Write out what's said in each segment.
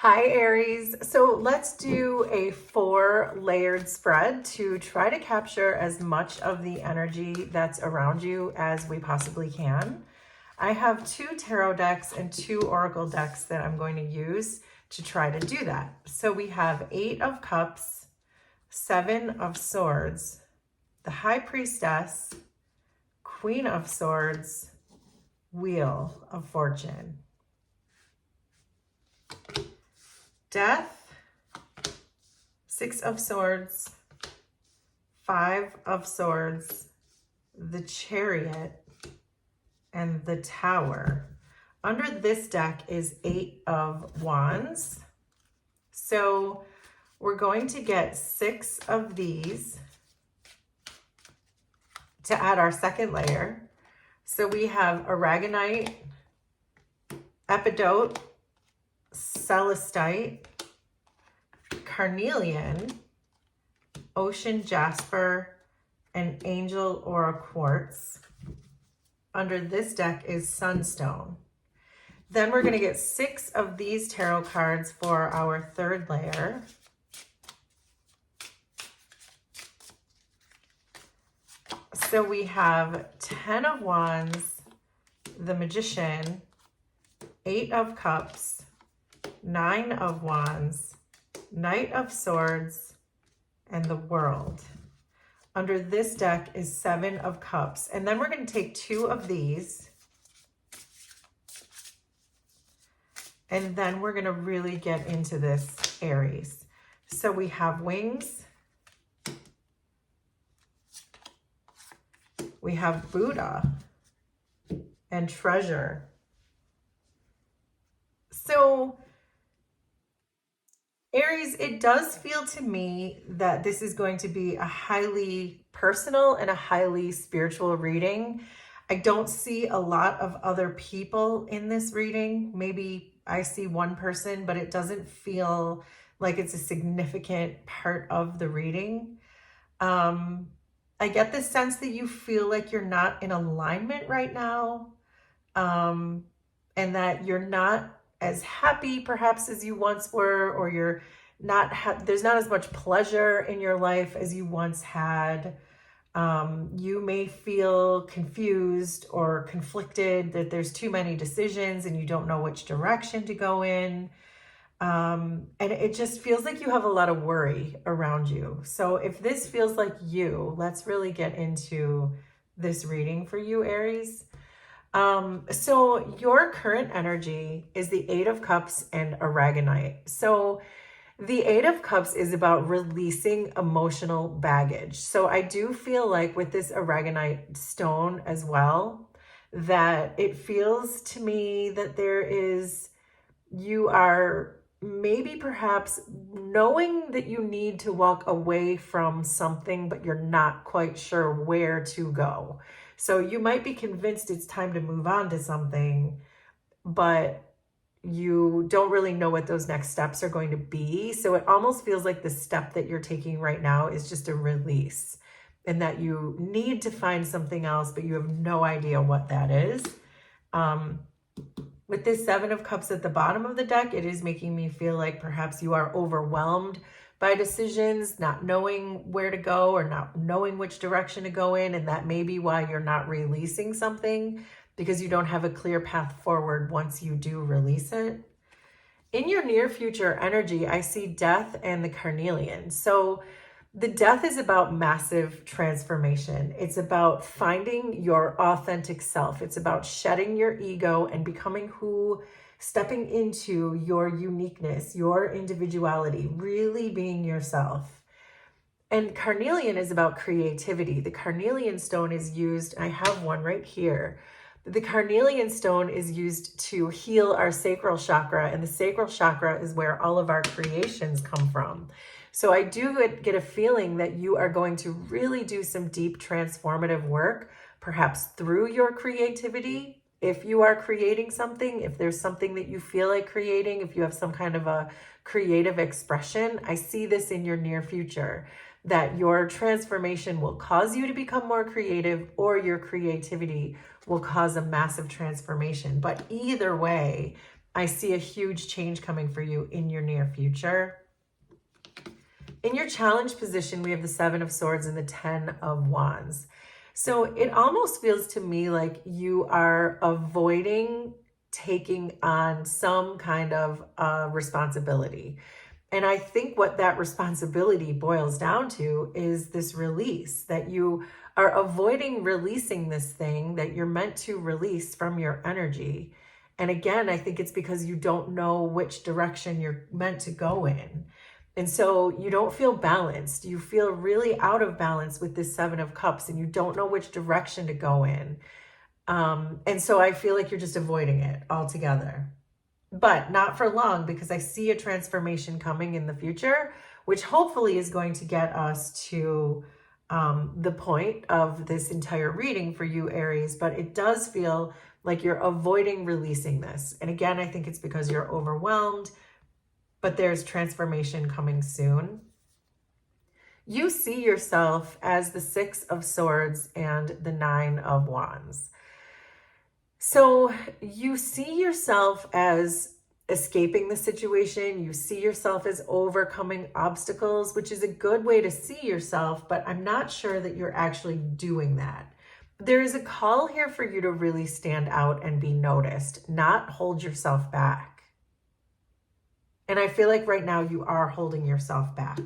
Hi Aries. So let's do a 4-layered spread to try to capture as much of the energy that's around you as we possibly can. I have 2 tarot decks and 2 oracle decks that I'm going to use to try to do that. So we have 8 of Cups, 7 of Swords, the High Priestess, Queen of Swords, Wheel of Fortune. Death, 6 of Swords, 5 of Swords, the Chariot, and the Tower. Under this deck is 8 of Wands. So we're going to get 6 of these to add our second layer. So we have Aragonite, Epidote, Celestite, Carnelian, Ocean Jasper, and Angel Aura Quartz. Under this deck is Sunstone. Then we're going to get 6 of these tarot cards for our third layer. So we have 10 of Wands, the Magician, 8 of Cups, 9 of Wands, Knight of Swords, and the World. Under this deck is 7 of Cups. And then we're going to take 2 of these. And then we're going to really get into this Aries. So we have Wings. We have Buddha and Treasure. So Aries, it does feel to me that this is going to be a highly personal and a highly spiritual reading. I don't see a lot of other people in this reading. Maybe I see one person, but it doesn't feel like it's a significant part of the reading. I get the sense that you feel like you're not in alignment right now, and that you're not as happy perhaps as you once were, or you're not there's not as much pleasure in your life as you once had. You may feel confused or conflicted, that there's too many decisions and you don't know which direction to go in. And it just feels like you have a lot of worry around you. So if this feels like you, let's really get into this reading for you, Aries. So your current energy is the 8 of Cups and Aragonite. So the 8 of Cups is about releasing emotional baggage. So I do feel like with this Aragonite stone as well, that it feels to me that you are maybe perhaps knowing that you need to walk away from something, but you're not quite sure where to go. So you might be convinced it's time to move on to something, but you don't really know what those next steps are going to be. So it almost feels like the step that you're taking right now is just a release, and that you need to find something else, but you have no idea what that is. With this 7 of Cups at the bottom of the deck, it is making me feel like perhaps you are overwhelmed by decisions, not knowing where to go or not knowing which direction to go in. And that may be why you're not releasing something, because you don't have a clear path forward once you do release it. In your near future energy, I see Death and the Carnelian. So the Death is about massive transformation. It's about finding your authentic self. It's about shedding your ego and stepping into your uniqueness, your individuality, really being yourself. And Carnelian is about creativity. The Carnelian stone is used, I have one right here. The Carnelian stone is used to heal our sacral chakra, and the sacral chakra is where all of our creations come from. So I do get a feeling that you are going to really do some deep transformative work, perhaps through your creativity. If you are creating something, if there's something that you feel like creating, if you have some kind of a creative expression, I see this in your near future, that your transformation will cause you to become more creative, or your creativity will cause a massive transformation. But either way, I see a huge change coming for you in your near future. In your challenge position, we have the Seven of Swords and the Ten of Wands. So it almost feels to me like you are avoiding taking on some kind of responsibility. And I think what that responsibility boils down to is this release, that you are avoiding releasing this thing that you're meant to release from your energy. And again, I think it's because you don't know which direction you're meant to go in. And so you don't feel balanced. You feel really out of balance with this Seven of Cups, and you don't know which direction to go in. And so I feel like you're just avoiding it altogether. But not for long, because I see a transformation coming in the future, which hopefully is going to get us to the point of this entire reading for you, Aries. But it does feel like you're avoiding releasing this. And again, I think it's because you're overwhelmed, but there's transformation coming soon. You see yourself as the Six of Swords and the Nine of Wands. So you see yourself as escaping the situation. You see yourself as overcoming obstacles, which is a good way to see yourself, but I'm not sure that you're actually doing that. There is a call here for you to really stand out and be noticed, not hold yourself back. And I feel like right now you are holding yourself back.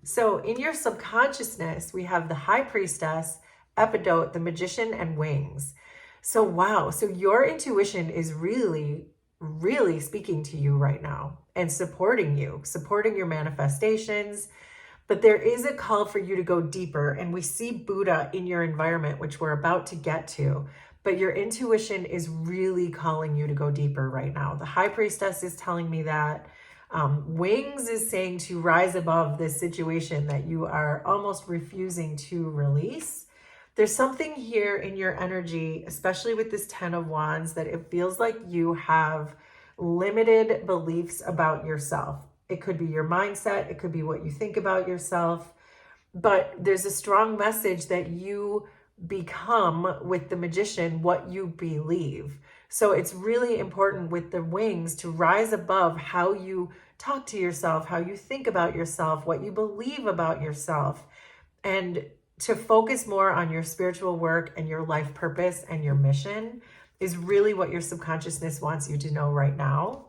So in your subconsciousness, we have the High Priestess, Epidote, the Magician, and Wings. So wow, so your intuition is really, really speaking to you right now and supporting you, supporting your manifestations. But there is a call for you to go deeper. And we see Buddha in your environment, which we're about to get to. But your intuition is really calling you to go deeper right now. The High Priestess is telling me that. Wings is saying to rise above this situation that you are almost refusing to release. There's something here in your energy, especially with this Ten of Wands, that it feels like you have limited beliefs about yourself. It could be your mindset. It could be what you think about yourself. But there's a strong message that you become, with the Magician, what you believe. So it's really important with the Wings to rise above how you talk to yourself, how you think about yourself, what you believe about yourself, and to focus more on your spiritual work and your life purpose and your mission is really what your subconsciousness wants you to know right now.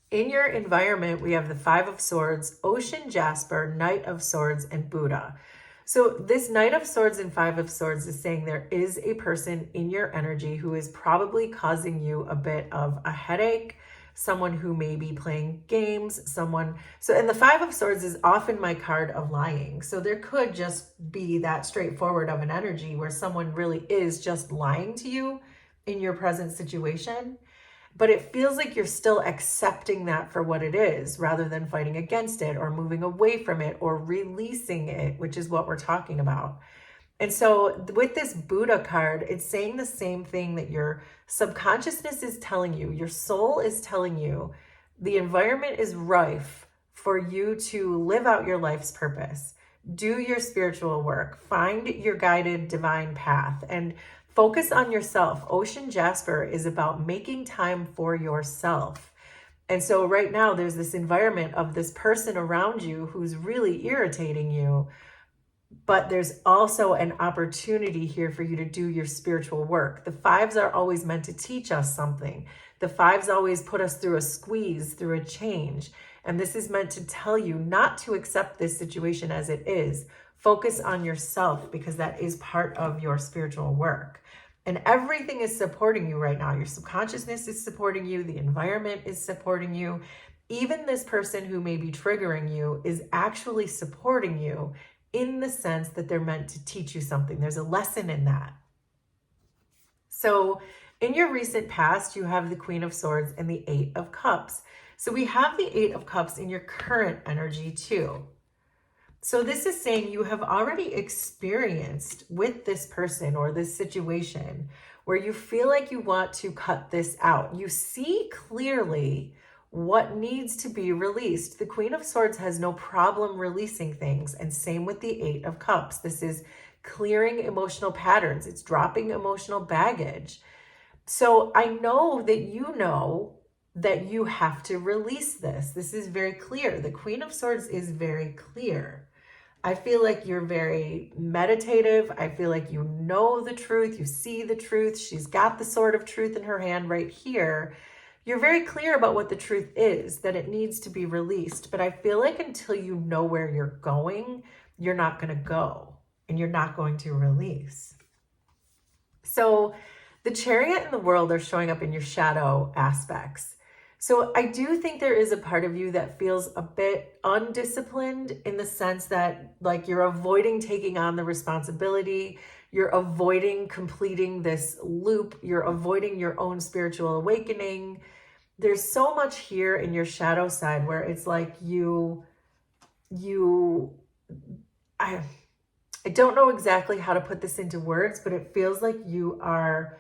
In your environment, we have the Five of Swords, Ocean Jasper, Knight of Swords, and Buddha. So this Knight of Swords and Five of Swords is saying there is a person in your energy who is probably causing you a bit of a headache, someone who may be playing games, and the Five of Swords is often my card of lying. So there could just be that straightforward of an energy where someone really is just lying to you in your present situation. But it feels like you're still accepting that for what it is, rather than fighting against it or moving away from it or releasing it, which is what we're talking about. And so with this Buddha card, it's saying the same thing that your subconsciousness is telling you, your soul is telling you, the environment is rife for you to live out your life's purpose, do your spiritual work, find your guided divine path, and focus on yourself. Ocean Jasper is about making time for yourself. And so right now there's this environment of this person around you who's really irritating you, but there's also an opportunity here for you to do your spiritual work. The fives are always meant to teach us something. The fives always put us through a squeeze, through a change. And this is meant to tell you not to accept this situation as it is. Focus on yourself, because that is part of your spiritual work. And everything is supporting you right now. Your subconsciousness is supporting you. The environment is supporting you. Even this person who may be triggering you is actually supporting you, in the sense that they're meant to teach you something. There's a lesson in that. So in your recent past, you have the Queen of Swords and the Eight of Cups. So we have the Eight of Cups in your current energy too. So this is saying you have already experienced with this person or this situation where you feel like you want to cut this out. You see clearly what needs to be released. The Queen of Swords has no problem releasing things, and same with the Eight of Cups. This is clearing emotional patterns. It's dropping emotional baggage. So I know that you have to release this. This is very clear. The Queen of Swords is very clear. I feel like you're very meditative. I feel like you know the truth. You see the truth. She's got the sword of truth in her hand right here. You're very clear about what the truth is, that it needs to be released. But I feel like until you know where you're going, you're not going to go and you're not going to release. So the Chariot and the World are showing up in your shadow aspects. So I do think there is a part of you that feels a bit undisciplined, in the sense that like you're avoiding taking on the responsibility, you're avoiding completing this loop, you're avoiding your own spiritual awakening. There's so much here in your shadow side where it's like I don't know exactly how to put this into words, but it feels like you are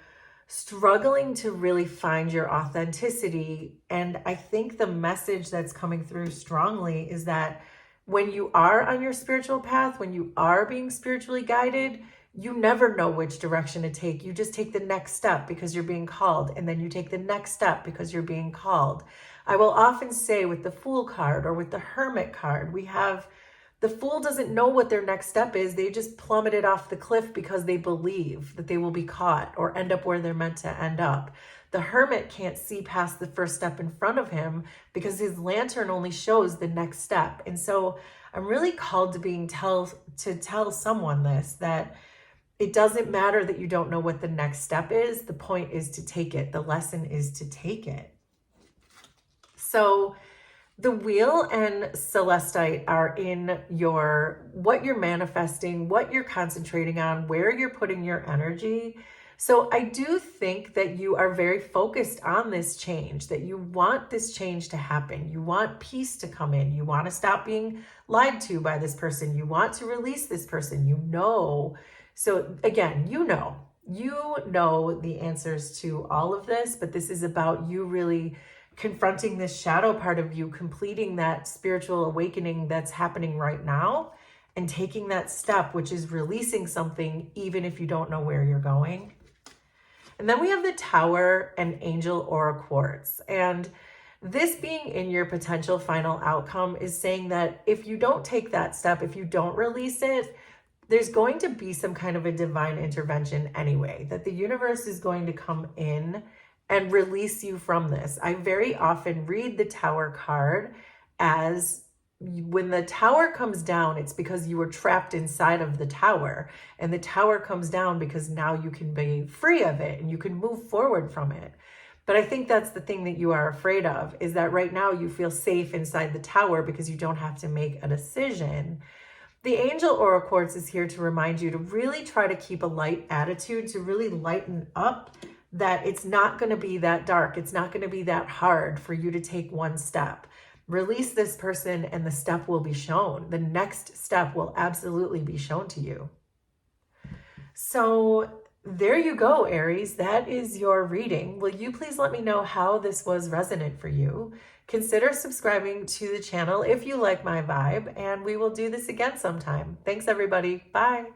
struggling to really find your authenticity. And I think the message that's coming through strongly is that when you are on your spiritual path, when you are being spiritually guided, you never know which direction to take. You just take the next step because you're being called, and then you take the next step because you're being called. I will often say with the Fool card or with the Hermit card, we have the Fool doesn't know what their next step is. They just plummeted off the cliff because they believe that they will be caught or end up where they're meant to end up. The Hermit can't see past the first step in front of him because his lantern only shows the next step. And so I'm really called to tell someone this, that it doesn't matter that you don't know what the next step is. The point is to take it. The lesson is to take it. So the Wheel and Celestite are in what you're manifesting, what you're concentrating on, where you're putting your energy. So I do think that you are very focused on this change, that you want this change to happen. You want peace to come in. You want to stop being lied to by this person. You want to release this person. So again, you know the answers to all of this, but this is about you really confronting this shadow part of you, completing that spiritual awakening that's happening right now, and taking that step, which is releasing something, even if you don't know where you're going. And then we have the Tower and Angel Aura Quartz. And this being in your potential final outcome is saying that if you don't take that step, if you don't release it, there's going to be some kind of a divine intervention anyway, that the universe is going to come in and release you from this. I very often read the Tower card as when the tower comes down, it's because you were trapped inside of the tower, and the tower comes down because now you can be free of it and you can move forward from it. But I think that's the thing that you are afraid of, is that right now you feel safe inside the tower because you don't have to make a decision. The Angel Aura Quartz is here to remind you to really try to keep a light attitude, to really lighten up, that it's not going to be that dark. It's not going to be that hard for you to take one step. Release this person and the step will be shown. The next step will absolutely be shown to you. So there you go, Aries. That is your reading. Will you please let me know how this was resonant for you? Consider subscribing to the channel if you like my vibe, and we will do this again sometime. Thanks, everybody. Bye.